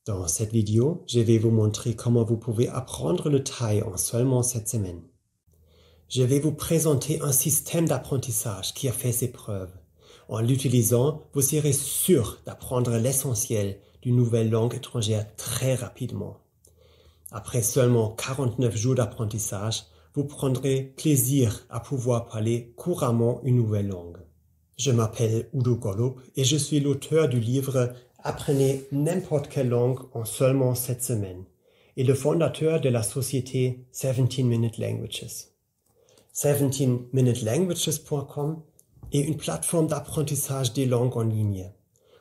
Dans cette vidéo, je vais vous montrer comment vous pouvez apprendre le thaï en seulement 7 semaines. Je vais vous présenter un système d'apprentissage qui a fait ses preuves. En l'utilisant, vous serez sûr d'apprendre l'essentiel d'une nouvelle langue étrangère très rapidement. Après seulement 49 jours d'apprentissage, vous prendrez plaisir à pouvoir parler couramment une nouvelle langue. Je m'appelle Udo Gollub et je suis l'auteur du livre Apprenez n'importe quelle langue en seulement 7 semaines et le fondateur de la société 17 Minute Languages. 17minutelanguages.com est une plateforme d'apprentissage des langues en ligne.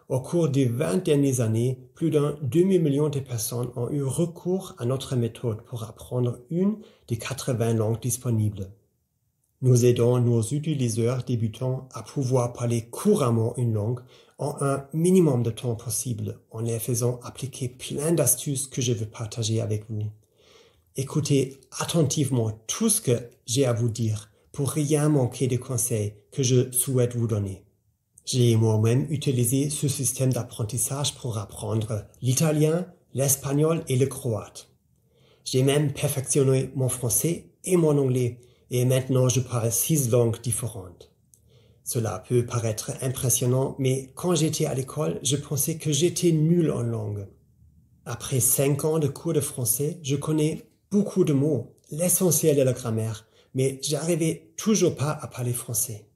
Au cours des 20 dernières années, plus d'un demi-million de personnes ont eu recours à notre méthode pour apprendre une des 80 langues disponibles. Nous aidons nos utilisateurs débutants à pouvoir parler couramment une langue en un minimum de temps possible, en les faisant appliquer plein d'astuces que je veux partager avec vous. Écoutez attentivement tout ce que j'ai à vous dire pour rien manquer des conseils que je souhaite vous donner. J'ai moi-même utilisé ce système d'apprentissage pour apprendre l'italien, l'espagnol et le croate. J'ai même perfectionné mon français et mon anglais et maintenant je parle 6 langues différentes. Cela peut paraître impressionnant, mais quand j'étais à l'école, je pensais que j'étais nul en langue. Après 5 ans de cours de français, je connais beaucoup de mots, l'essentiel de la grammaire, mais j'arrivais toujours pas à parler français.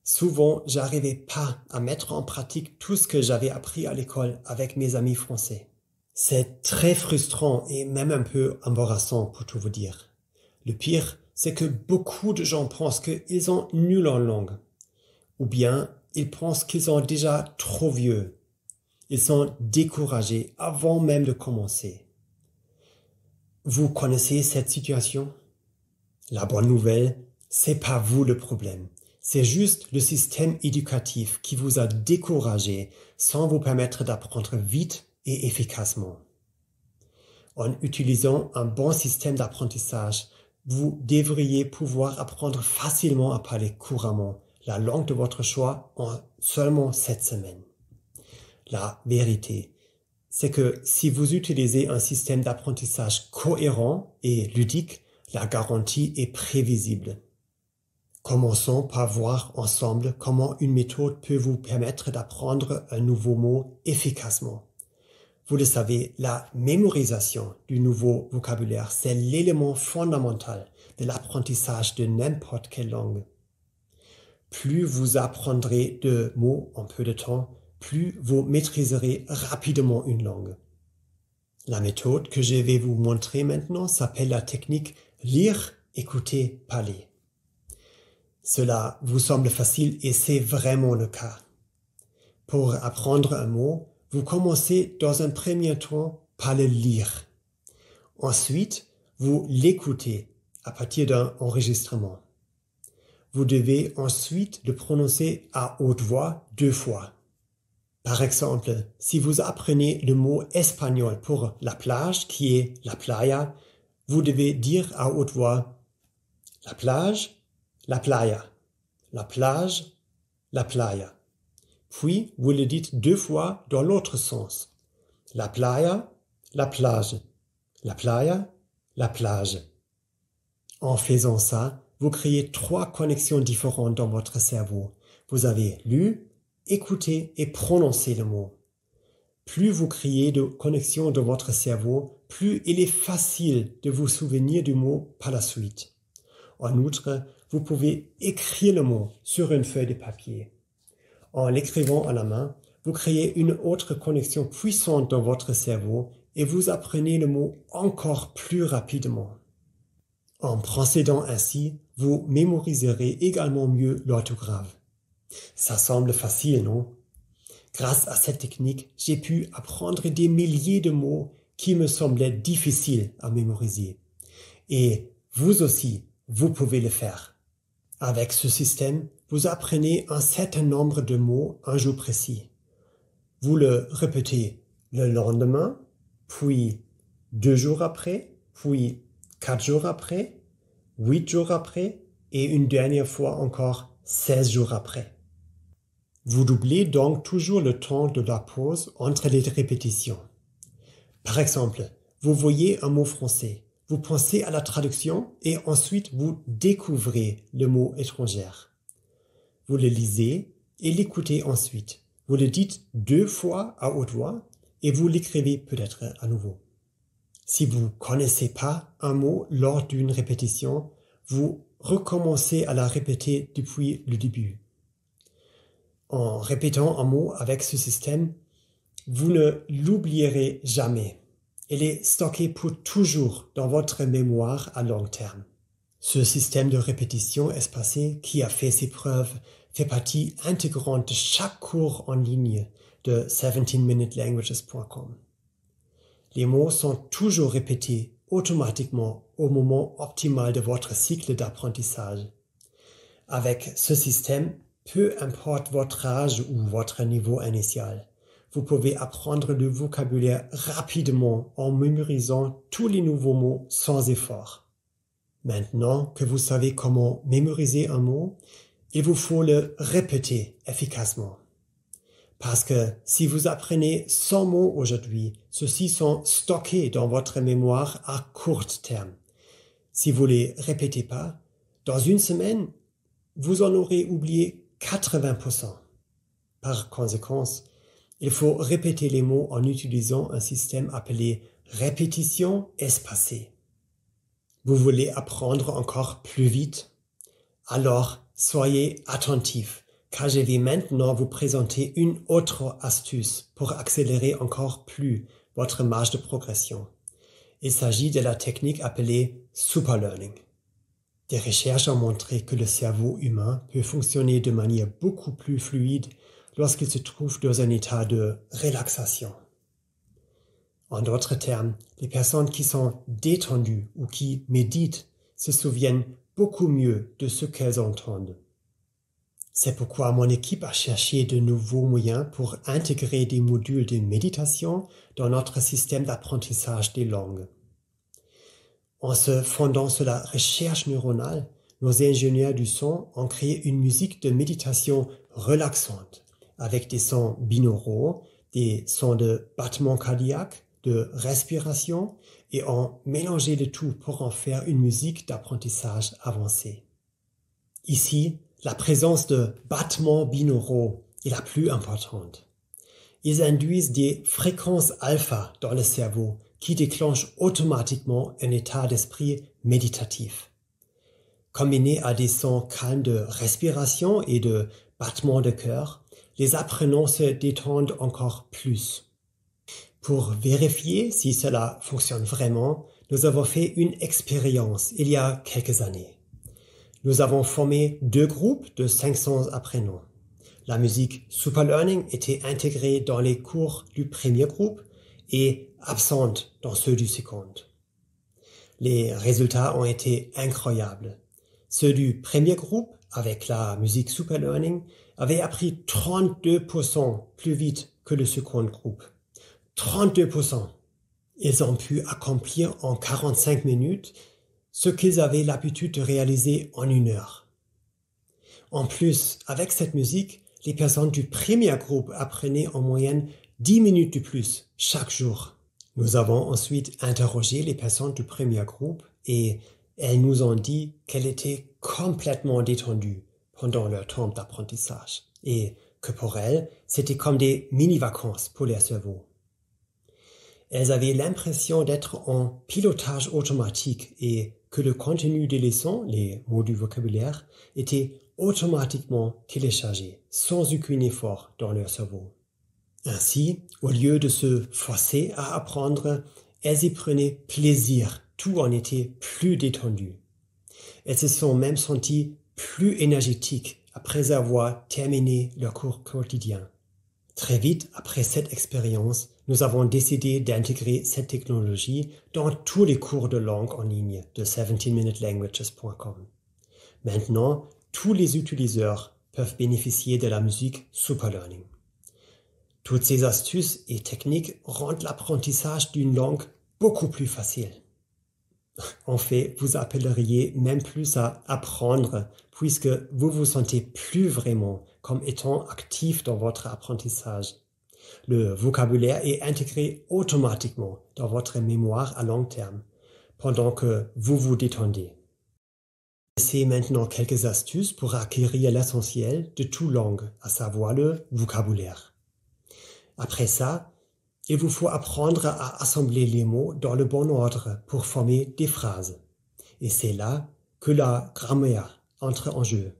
Souvent, j'arrivais pas à mettre en pratique tout ce que j'avais appris à l'école avec mes amis français. C'est très frustrant et même un peu embarrassant pour tout vous dire. Le pire, c'est que beaucoup de gens pensent qu'ils sont nuls en langue. Ou bien, ils pensent qu'ils sont déjà trop vieux. Ils sont découragés avant même de commencer. Vous connaissez cette situation? La bonne nouvelle, c'est pas vous le problème. C'est juste le système éducatif qui vous a découragé sans vous permettre d'apprendre vite et efficacement. En utilisant un bon système d'apprentissage, vous devriez pouvoir apprendre facilement à parler couramment la langue de votre choix en seulement 7 semaines. La vérité, c'est que si vous utilisez un système d'apprentissage cohérent et ludique, la garantie est prévisible. Commençons par voir ensemble comment une méthode peut vous permettre d'apprendre un nouveau mot efficacement. Vous le savez, la mémorisation du nouveau vocabulaire, c'est l'élément fondamental de l'apprentissage de n'importe quelle langue. Plus vous apprendrez de mots en peu de temps, plus vous maîtriserez rapidement une langue. La méthode que je vais vous montrer maintenant s'appelle la technique lire, écouter, parler. Cela vous semble facile et c'est vraiment le cas. Pour apprendre un mot, vous commencez dans un premier temps par le lire. Ensuite, vous l'écoutez à partir d'un enregistrement. Vous devez ensuite le prononcer à haute voix 2 fois. Par exemple, si vous apprenez le mot espagnol pour la plage, qui est la playa, vous devez dire à haute voix la plage, la playa, la plage, la playa. Puis, vous le dites 2 fois dans l'autre sens. La playa, la plage, la playa, la plage. En faisant ça, vous créez 3 connexions différentes dans votre cerveau. Vous avez lu, écouté et prononcé le mot. Plus vous créez de connexions dans votre cerveau, plus il est facile de vous souvenir du mot par la suite. En outre, vous pouvez écrire le mot sur une feuille de papier. En l'écrivant à la main, vous créez une autre connexion puissante dans votre cerveau et vous apprenez le mot encore plus rapidement. En procédant ainsi, vous mémoriserez également mieux l'orthographe. Ça semble facile, non? Grâce à cette technique, j'ai pu apprendre des milliers de mots qui me semblaient difficiles à mémoriser. Et vous aussi, vous pouvez le faire. Avec ce système, vous apprenez un certain nombre de mots un jour précis. Vous le répétez le lendemain, puis 2 jours après, puis 4 jours après, 8 jours après et une dernière fois encore 16 jours après. Vous doublez donc toujours le temps de la pause entre les répétitions. Par exemple, vous voyez un mot français, vous pensez à la traduction et ensuite vous découvrez le mot étranger. Vous le lisez et l'écoutez ensuite. Vous le dites 2 fois à haute voix et vous l'écrivez peut-être à nouveau. Si vous ne connaissez pas un mot lors d'une répétition, vous recommencez à la répéter depuis le début. En répétant un mot avec ce système, vous ne l'oublierez jamais. Il est stocké pour toujours dans votre mémoire à long terme. Ce système de répétition espacée qui a fait ses preuves fait partie intégrante de chaque cours en ligne de 17minutelanguages.com. Les mots sont toujours répétés automatiquement au moment optimal de votre cycle d'apprentissage. Avec ce système, peu importe votre âge ou votre niveau initial, vous pouvez apprendre le vocabulaire rapidement en mémorisant tous les nouveaux mots sans effort. Maintenant que vous savez comment mémoriser un mot, il vous faut le répéter efficacement. Parce que si vous apprenez 100 mots aujourd'hui, ceux-ci sont stockés dans votre mémoire à court terme. Si vous ne les répétez pas, dans une semaine, vous en aurez oublié 80%. Par conséquent, il faut répéter les mots en utilisant un système appelé répétition espacée. Vous voulez apprendre encore plus vite? Alors, soyez attentifs, car je vais maintenant vous présenter une autre astuce pour accélérer encore plus votre marge de progression. Il s'agit de la technique appelée superlearning. Des recherches ont montré que le cerveau humain peut fonctionner de manière beaucoup plus fluide lorsqu'il se trouve dans un état de relaxation. En d'autres termes, les personnes qui sont détendues ou qui méditent se souviennent beaucoup mieux de ce qu'elles entendent. C'est pourquoi mon équipe a cherché de nouveaux moyens pour intégrer des modules de méditation dans notre système d'apprentissage des langues. En se fondant sur la recherche neuronale, nos ingénieurs du son ont créé une musique de méditation relaxante avec des sons binauraux, des sons de battement cardiaque, de respiration et ont mélangé le tout pour en faire une musique d'apprentissage avancée. Ici, la présence de battements binauraux est la plus importante. Ils induisent des fréquences alpha dans le cerveau qui déclenchent automatiquement un état d'esprit méditatif. Combinés à des sons calmes de respiration et de battements de cœur, les apprenants se détendent encore plus. Pour vérifier si cela fonctionne vraiment, nous avons fait une expérience il y a quelques années. Nous avons formé 2 groupes de 500 apprenants. La musique Superlearning était intégrée dans les cours du premier groupe et absente dans ceux du second. Les résultats ont été incroyables. Ceux du premier groupe, avec la musique Superlearning, avaient appris 32% plus vite que le second groupe. 32%. Ils ont pu accomplir en 45 minutes ce qu'ils avaient l'habitude de réaliser en 1 heure. En plus, avec cette musique, les personnes du premier groupe apprenaient en moyenne 10 minutes de plus chaque jour. Nous avons ensuite interrogé les personnes du premier groupe et elles nous ont dit qu'elles étaient complètement détendues pendant leur temps d'apprentissage et que pour elles, c'était comme des mini-vacances pour leur cerveau. Elles avaient l'impression d'être en pilotage automatique et que le contenu des leçons, les mots du vocabulaire, était automatiquement téléchargé, sans aucun effort dans leur cerveau. Ainsi, au lieu de se forcer à apprendre, elles y prenaient plaisir, tout en était plus détendu. Elles se sont même senties plus énergétiques après avoir terminé leur cours quotidien. Très vite après cette expérience, nous avons décidé d'intégrer cette technologie dans tous les cours de langue en ligne de 17minutelanguages.com. Maintenant, tous les utilisateurs peuvent bénéficier de la musique Superlearning. Toutes ces astuces et techniques rendent l'apprentissage d'une langue beaucoup plus facile. En fait, vous appelleriez même plus à apprendre puisque vous vous sentez plus vraiment comme étant actif dans votre apprentissage. Le vocabulaire est intégré automatiquement dans votre mémoire à long terme, pendant que vous vous détendez. Essayez maintenant quelques astuces pour acquérir l'essentiel de toute langue, à savoir le vocabulaire. Après ça, il vous faut apprendre à assembler les mots dans le bon ordre pour former des phrases. Et c'est là que la grammaire entre en jeu.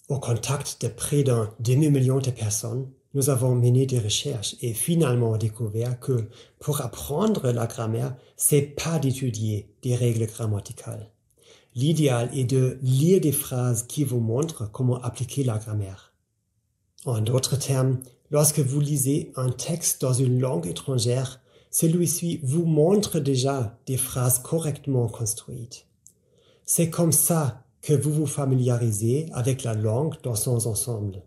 Au contact de près d'un demi-million de personnes, nous avons mené des recherches et finalement découvert que pour apprendre la grammaire, c'est pas d'étudier des règles grammaticales. L'idéal est de lire des phrases qui vous montrent comment appliquer la grammaire. En d'autres termes, lorsque vous lisez un texte dans une langue étrangère, celui-ci vous montre déjà des phrases correctement construites. C'est comme ça que vous vous familiarisez avec la langue dans son ensemble.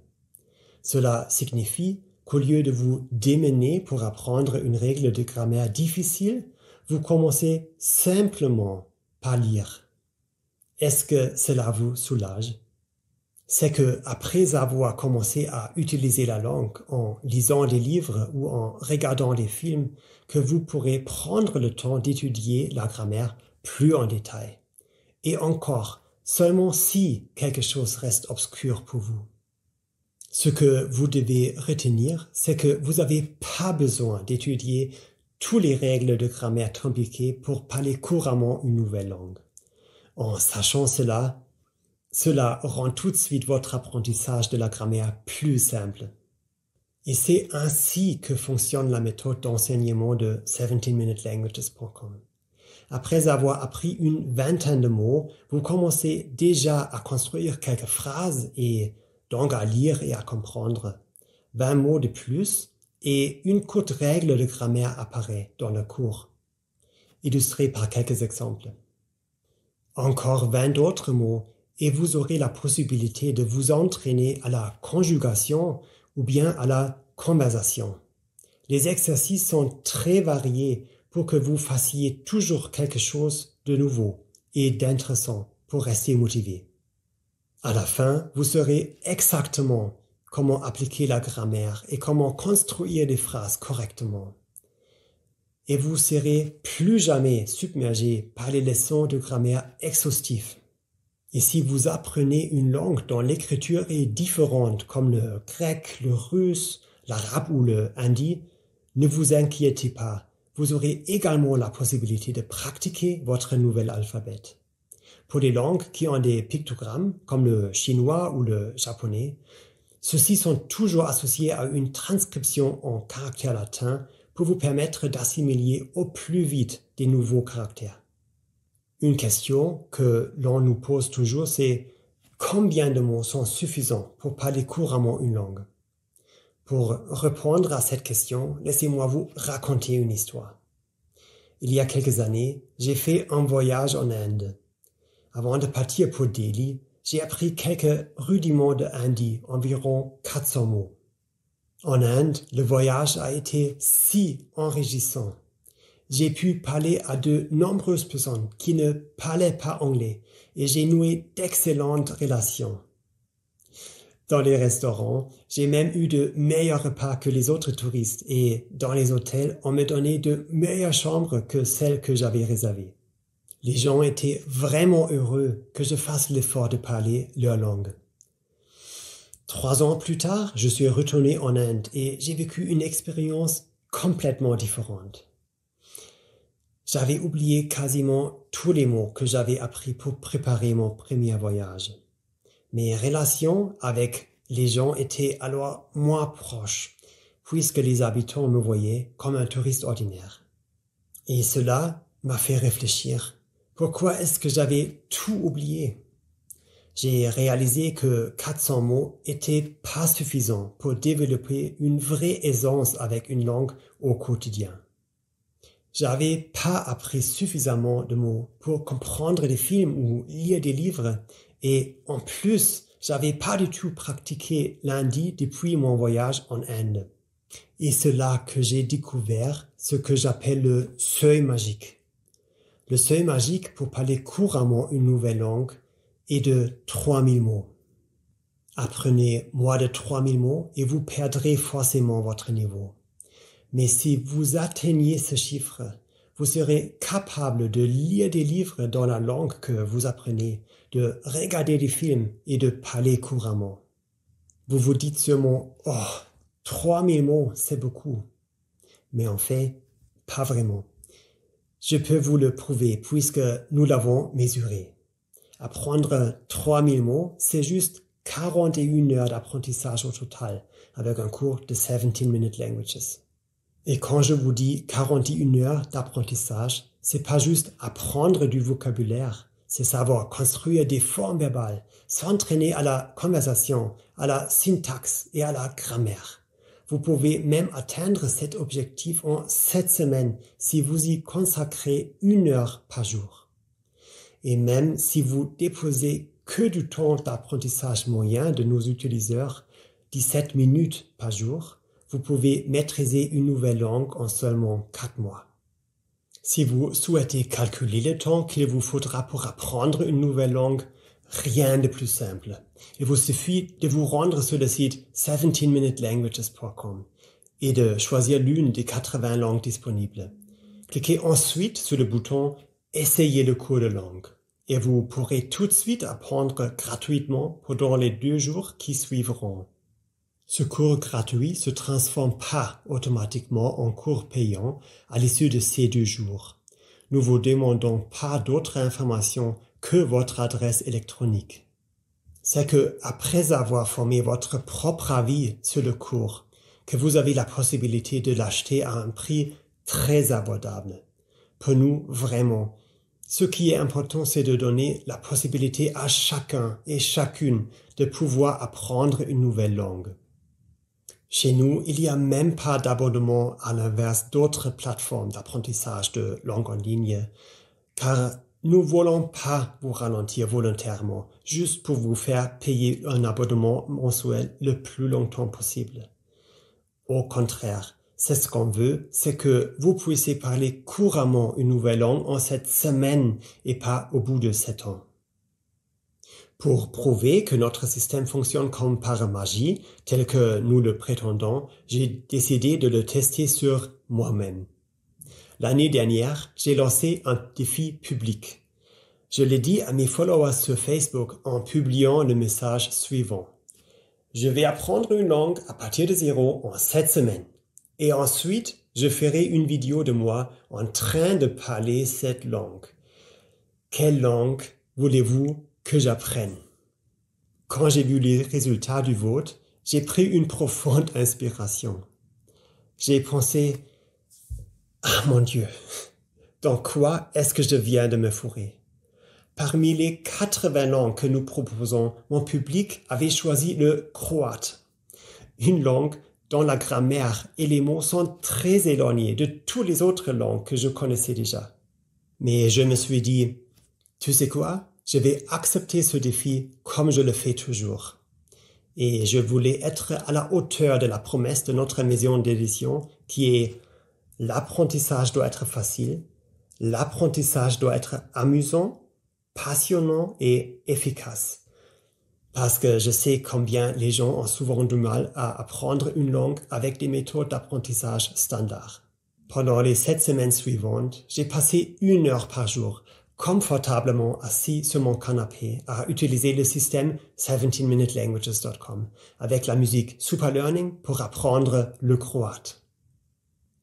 Cela signifie qu'au lieu de vous démener pour apprendre une règle de grammaire difficile, vous commencez simplement par lire. Est-ce que cela vous soulage? C'est que après avoir commencé à utiliser la langue en lisant des livres ou en regardant des films, que vous pourrez prendre le temps d'étudier la grammaire plus en détail. Et encore, seulement si quelque chose reste obscur pour vous. Ce que vous devez retenir, c'est que vous n'avez pas besoin d'étudier toutes les règles de grammaire compliquées pour parler couramment une nouvelle langue. En sachant cela rend tout de suite votre apprentissage de la grammaire plus simple. Et c'est ainsi que fonctionne la méthode d'enseignement de 17minutelanguages.com. Après avoir appris une vingtaine de mots, vous commencez déjà à construire quelques phrases et donc à lire et à comprendre. 20 mots de plus et une courte règle de grammaire apparaît dans le cours, illustrée par quelques exemples. Encore 20 d'autres mots et vous aurez la possibilité de vous entraîner à la conjugation ou bien à la conversation. Les exercices sont très variés pour que vous fassiez toujours quelque chose de nouveau et d'intéressant pour rester motivé. À la fin, vous saurez exactement comment appliquer la grammaire et comment construire des phrases correctement. Et vous serez plus jamais submergé par les leçons de grammaire exhaustives. Et si vous apprenez une langue dont l'écriture est différente, comme le grec, le russe, l'arabe ou le hindi, ne vous inquiétez pas, vous aurez également la possibilité de pratiquer votre nouvel alphabet. Pour les langues qui ont des pictogrammes, comme le chinois ou le japonais, ceux-ci sont toujours associés à une transcription en caractères latins pour vous permettre d'assimiler au plus vite des nouveaux caractères. Une question que l'on nous pose toujours, c'est combien de mots sont suffisants pour parler couramment une langue? Pour répondre à cette question, laissez-moi vous raconter une histoire. Il y a quelques années, j'ai fait un voyage en Inde. Avant de partir pour Delhi, j'ai appris quelques rudiments de hindi, environ 400 mots. En Inde, le voyage a été si enrichissant. J'ai pu parler à de nombreuses personnes qui ne parlaient pas anglais et j'ai noué d'excellentes relations. Dans les restaurants, j'ai même eu de meilleurs repas que les autres touristes et dans les hôtels, on me donnait de meilleures chambres que celles que j'avais réservées. Les gens étaient vraiment heureux que je fasse l'effort de parler leur langue. 3 ans plus tard, je suis retourné en Inde et j'ai vécu une expérience complètement différente. J'avais oublié quasiment tous les mots que j'avais appris pour préparer mon premier voyage. Mes relations avec les gens étaient alors moins proches, puisque les habitants me voyaient comme un touriste ordinaire. Et cela m'a fait réfléchir. Pourquoi est-ce que j'avais tout oublié? J'ai réalisé que 400 mots étaient pas suffisants pour développer une vraie aisance avec une langue au quotidien. J'avais pas appris suffisamment de mots pour comprendre des films ou lire des livres et en plus, j'avais pas du tout pratiqué l'hindi depuis mon voyage en Inde. Et c'est là que j'ai découvert ce que j'appelle le seuil magique. Le seuil magique pour parler couramment une nouvelle langue est de 3000 mots. Apprenez moins de 3000 mots et vous perdrez forcément votre niveau. Mais si vous atteignez ce chiffre, vous serez capable de lire des livres dans la langue que vous apprenez, de regarder des films et de parler couramment. Vous vous dites sûrement, « Oh, 3000 mots, c'est beaucoup. » Mais en fait, pas vraiment. Je peux vous le prouver puisque nous l'avons mesuré. Apprendre 3000 mots, c'est juste 41 heures d'apprentissage au total avec un cours de 17-minute languages. Et quand je vous dis 41 heures d'apprentissage, c'est pas juste apprendre du vocabulaire, c'est savoir construire des formes verbales, s'entraîner à la conversation, à la syntaxe et à la grammaire. Vous pouvez même atteindre cet objectif en 7 semaines si vous y consacrez 1 heure par jour. Et même si vous déposez que du temps d'apprentissage moyen de nos utilisateurs, 17 minutes par jour, vous pouvez maîtriser une nouvelle langue en seulement 4 mois. Si vous souhaitez calculer le temps qu'il vous faudra pour apprendre une nouvelle langue, rien de plus simple. Il vous suffit de vous rendre sur le site 17minutelanguages.com et de choisir l'une des 80 langues disponibles. Cliquez ensuite sur le bouton « Essayez le cours de langue » et vous pourrez tout de suite apprendre gratuitement pendant les 2 jours qui suivront. Ce cours gratuit se transforme pas automatiquement en cours payant à l'issue de ces 2 jours. Nous vous demandons pas d'autres informations que votre adresse électronique. C'est que, après avoir formé votre propre avis sur le cours, que vous avez la possibilité de l'acheter à un prix très abordable. Pour nous, vraiment, ce qui est important, c'est de donner la possibilité à chacun et chacune de pouvoir apprendre une nouvelle langue. Chez nous, il n'y a même pas d'abonnement à l'inverse d'autres plateformes d'apprentissage de langue en ligne, car nous ne voulons pas vous ralentir volontairement, juste pour vous faire payer un abonnement mensuel le plus longtemps possible. Au contraire, c'est ce qu'on veut, c'est que vous puissiez parler couramment une nouvelle langue en 7 semaines et pas au bout de 7 ans. Pour prouver que notre système fonctionne comme par magie, tel que nous le prétendons, j'ai décidé de le tester sur moi-même. L'année dernière, j'ai lancé un défi public. Je l'ai dit à mes followers sur Facebook en publiant le message suivant. Je vais apprendre une langue à partir de 0 en 7 semaines. Et ensuite, je ferai une vidéo de moi en train de parler cette langue. Quelle langue voulez-vous que j'apprenne? Quand j'ai vu les résultats du vote, j'ai pris une profonde inspiration. J'ai pensé, ah mon Dieu, dans quoi est-ce que je viens de me fourrer? Parmi les 80 langues que nous proposons, mon public avait choisi le croate, une langue dont la grammaire et les mots sont très éloignés de toutes les autres langues que je connaissais déjà. Mais je me suis dit, tu sais quoi? Je vais accepter ce défi comme je le fais toujours. Et je voulais être à la hauteur de la promesse de notre maison d'édition qui est l'apprentissage doit être facile, l'apprentissage doit être amusant, passionnant et efficace. Parce que je sais combien les gens ont souvent du mal à apprendre une langue avec des méthodes d'apprentissage standards. Pendant les 7 semaines suivantes, j'ai passé 1 heure par jour confortablement assis sur mon canapé à utiliser le système 17minutelanguages.com avec la musique Super Learning pour apprendre le croate.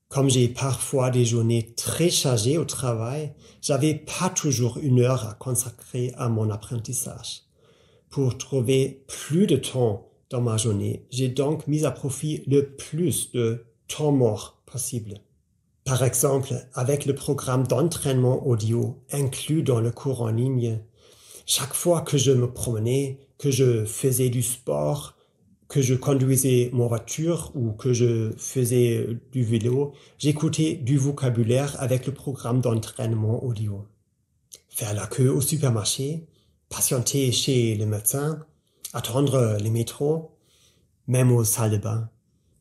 Comme j'ai parfois des journées très chargées au travail, j'avais pas toujours 1 heure à consacrer à mon apprentissage. Pour trouver plus de temps dans ma journée, j'ai donc mis à profit le plus de temps mort possible. Par exemple, avec le programme d'entraînement audio inclus dans le cours en ligne, chaque fois que je me promenais, que je faisais du sport, que je conduisais ma voiture ou que je faisais du vélo, j'écoutais du vocabulaire avec le programme d'entraînement audio. Faire la queue au supermarché, patienter chez le médecin, attendre les métros, même aux salles de bain.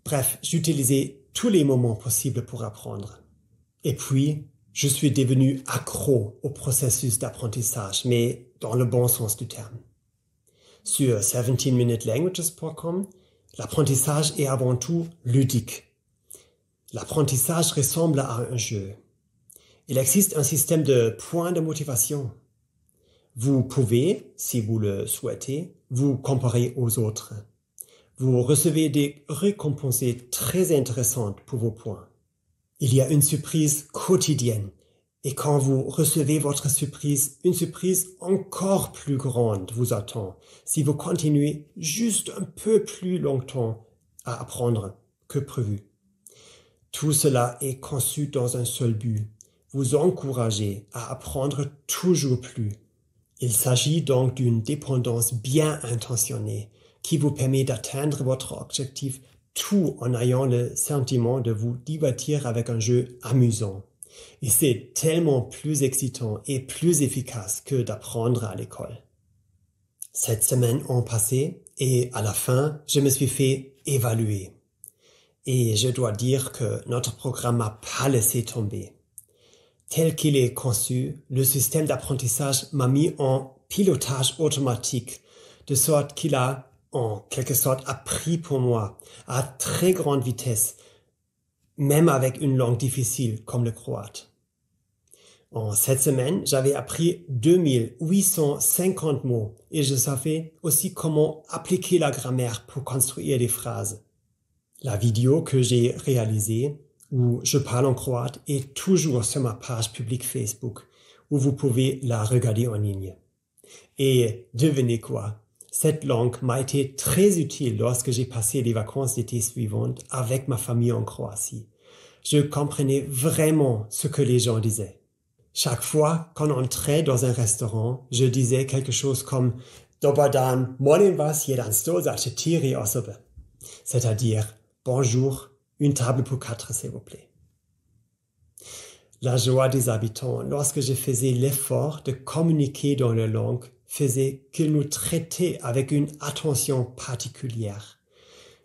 Bref, j'utilisais tous les moments possibles pour apprendre. Et puis, je suis devenu accro au processus d'apprentissage, mais dans le bon sens du terme. Sur 17minutelanguages.com, l'apprentissage est avant tout ludique. L'apprentissage ressemble à un jeu. Il existe un système de points de motivation. Vous pouvez, si vous le souhaitez, vous comparer aux autres. Vous recevez des récompenses très intéressantes pour vos points. Il y a une surprise quotidienne. Et quand vous recevez votre surprise, une surprise encore plus grande vous attend si vous continuez juste un peu plus longtemps à apprendre que prévu. Tout cela est conçu dans un seul but, vous encourager à apprendre toujours plus. Il s'agit donc d'une dépendance bien intentionnée qui vous permet d'atteindre votre objectif tout en ayant le sentiment de vous divertir avec un jeu amusant. Et c'est tellement plus excitant et plus efficace que d'apprendre à l'école. 7 semaines ont passé et à la fin, je me suis fait évaluer. Et je dois dire que notre programme m'a pas laissé tomber. Tel qu'il est conçu, le système d'apprentissage m'a mis en pilotage automatique, de sorte qu'il a, en quelque sorte, appris pour moi à très grande vitesse, même avec une langue difficile comme le croate. En 7 semaines, j'avais appris 2850 mots et je savais aussi comment appliquer la grammaire pour construire des phrases. La vidéo que j'ai réalisée, où je parle en croate, est toujours sur ma page publique Facebook, où vous pouvez la regarder en ligne. Et devinez quoi? Cette langue m'a été très utile lorsque j'ai passé les vacances d'été suivantes avec ma famille en Croatie. Je comprenais vraiment ce que les gens disaient. Chaque fois qu'on entrait dans un restaurant, je disais quelque chose comme Dobar dan, molim vas jedan stol za 4 osobe, c'est-à-dire bonjour, une table pour 4 s'il vous plaît. La joie des habitants lorsque je faisais l'effort de communiquer dans leur langue faisait qu'ils nous traitaient avec une attention particulière,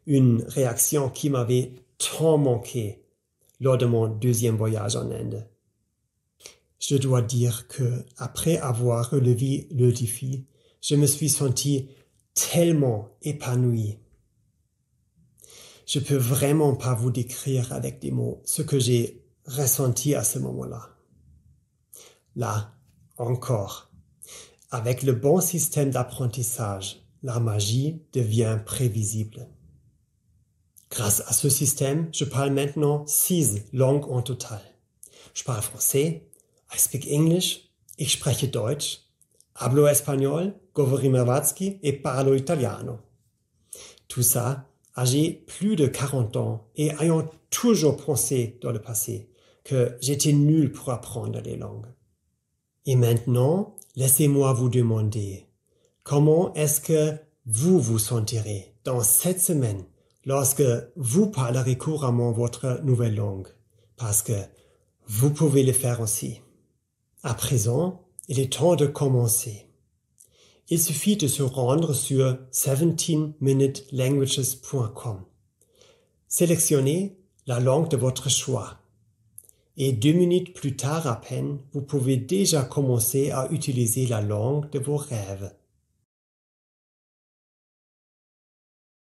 une réaction qui m'avait tant manqué lors de mon 2e voyage en Inde. Je dois dire que, après avoir relevé le défi, je me suis senti tellement épanoui. Je peux vraiment pas vous décrire avec des mots ce que j'ai ressenti à ce moment-là. Là, encore, avec le bon système d'apprentissage, la magie devient prévisible. Grâce à ce système, je parle maintenant 6 langues en total. Je parle français, I speak English, ich spreche Deutsch, hablo espagnol, govorim hrvatski et parlo italiano. Tout ça, âgé plus de 40 ans et ayant toujours pensé dans le passé que j'étais nul pour apprendre les langues. Et maintenant, laissez-moi vous demander, comment est-ce que vous vous sentirez dans 7 semaines lorsque vous parlerez couramment votre nouvelle langue? Parce que vous pouvez le faire aussi. À présent, il est temps de commencer. Il suffit de se rendre sur 17minutelanguages.com. Sélectionnez la langue de votre choix. Et 2 minutes plus tard à peine, vous pouvez déjà commencer à utiliser la langue de vos rêves.